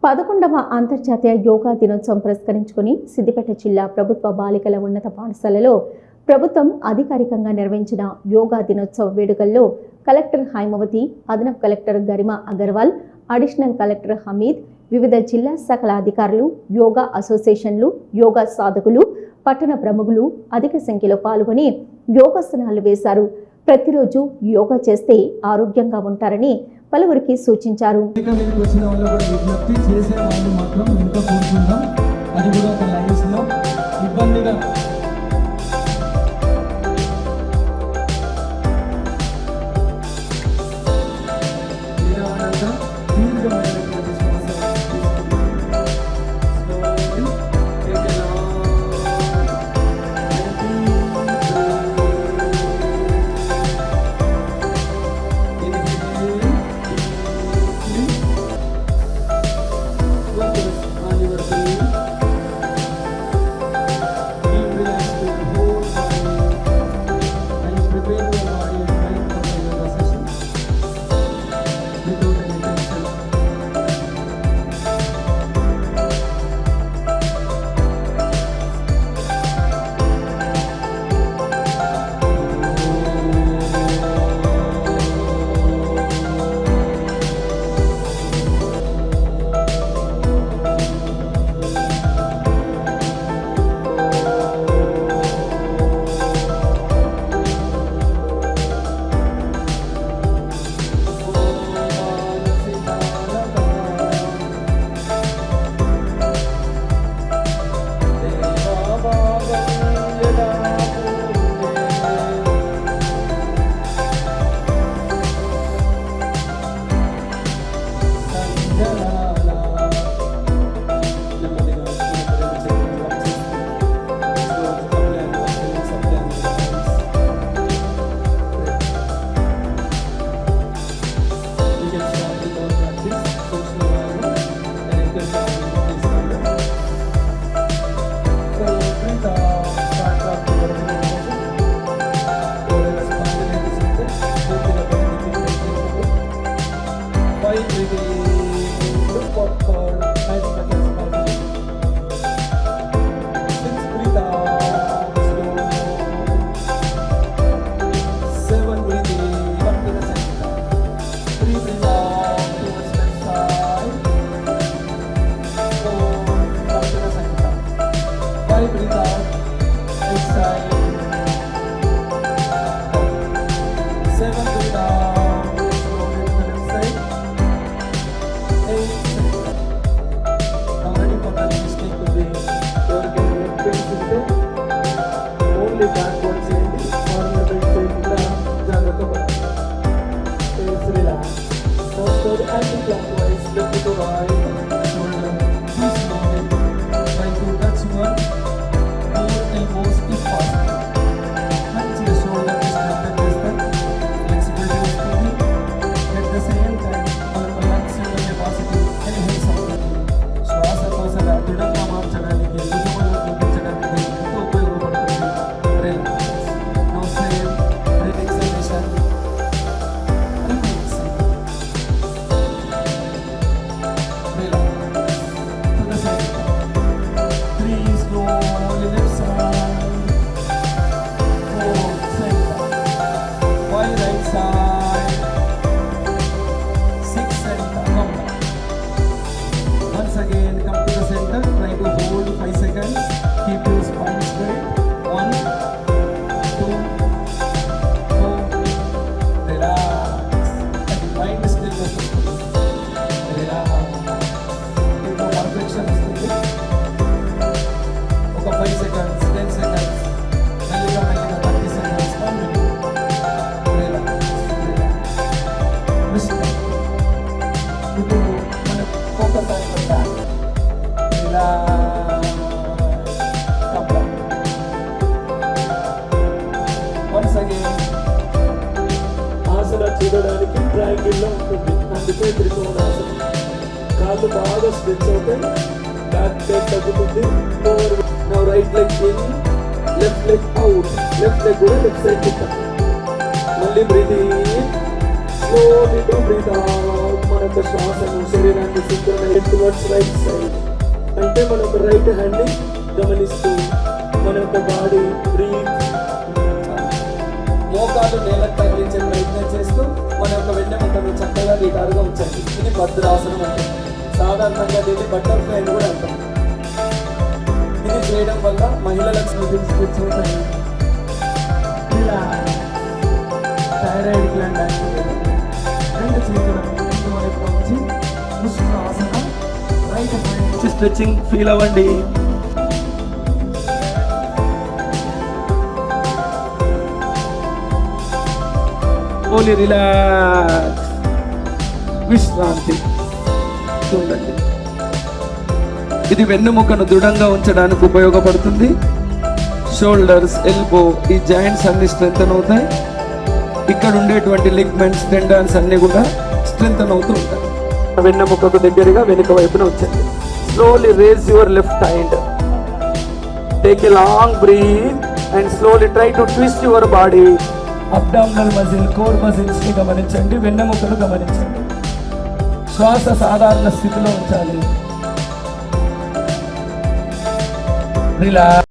11వ అంతర్జాతీయ యోగా దినోత్సవం పురస్కరించుకుని సిద్దిపేట జిల్లా ప్రభుత్వ బాలికల ఉన్నత పాఠశాలలో ప్రభుత్వం అధికారికంగా నిర్వహించిన యోగా దినోత్సవ వేడుకల్లో కలెక్టర్ హైమవతి, అదనపు collector Garima Agarwal, additional collector Hamid, వివిధ జిల్లా శాఖల అధికారులు, యోగా అసోసియేషన్లు, యోగా సాధకులు, పట్టణ ప్రముఖులు అధిక సంఖ్యలో పాల్గొని యోగాసనాలు వేశారు. ప్రతిరోజు యోగా చేస్తే ఆరోగ్యంగా ఉంటారని పలువురికి సూచించారు. చూడడానికి ట్రయాంగిల్ లో ఉంటుంది, అందుకే త్రికోణాసనం. కాళ్ళు బాగా స్ట్రెచ్ అవుతాయి, బ్యాక్ పెయిన్ తగ్గుతుంది. Now right leg in, left leg out, left leg కూడా లెఫ్ట్ సైడ్ తిప్పాలి. మళ్ళీ breathe in, slowly to breathe out. మన యొక్క శ్వాసను శరీరాన్ని శుద్ధమైన టువర్డ్స్ రైట్ సైడ్ అంటే మన యొక్క రైట్ హ్యాండ్ ని గమనిస్తూ మన యొక్క బాడీ బ్రీత్, మోకాలు నేలకు తగిలించే ప్రయత్నం చేస్తూ మన యొక్క వెన్నెముకను చక్కగా నిటారుగా ఉంచండి. ఇది భద్రాసనం అంటే సాధారణంగా దీన్ని బటర్ఫ్లై అని కూడా అంటాం. ఇది చేయడం వల్ల మహిళలకు కూర్చోతాయి. ఇలా థైరాయిడ్ గ్లాండ్ యాక్టివేట్. రెండు చేతులను వైపు ఉంచి ఉష్ణాసనం రైట్ హ్యాండ్ స్ట్రెచింగ్ ఫీల్ అవ్వండి. ఓన్లీ రిలాక్స్, విశ్రాంతి ఉండండి. ఇది వెన్నుముకను దృఢంగా ఉంచడానికి ఉపయోగపడుతుంది. షోల్డర్స్, ఎల్బో, ఈ జాయింట్స్ అన్ని స్ట్రెంథన్ అవుతాయి. ఇక్కడ ఉండేటువంటి లిగ్మెంట్స్, టెండన్స్ అన్ని కూడా స్ట్రెంథన్ అవుతూ ఉంటాయి. వెన్నెముకకు దగ్గరగా వెనుక వైపున ఉంచండి. Slowly raise your left hand, take a long breath and slowly try to twist your body. Abdominal muscle, core muscles ని గమనించండి, వెన్నెముకను గమనించండి. శ్వాస సాధారణ స్థితిలో ఉంచాలి. రిలాక్స్.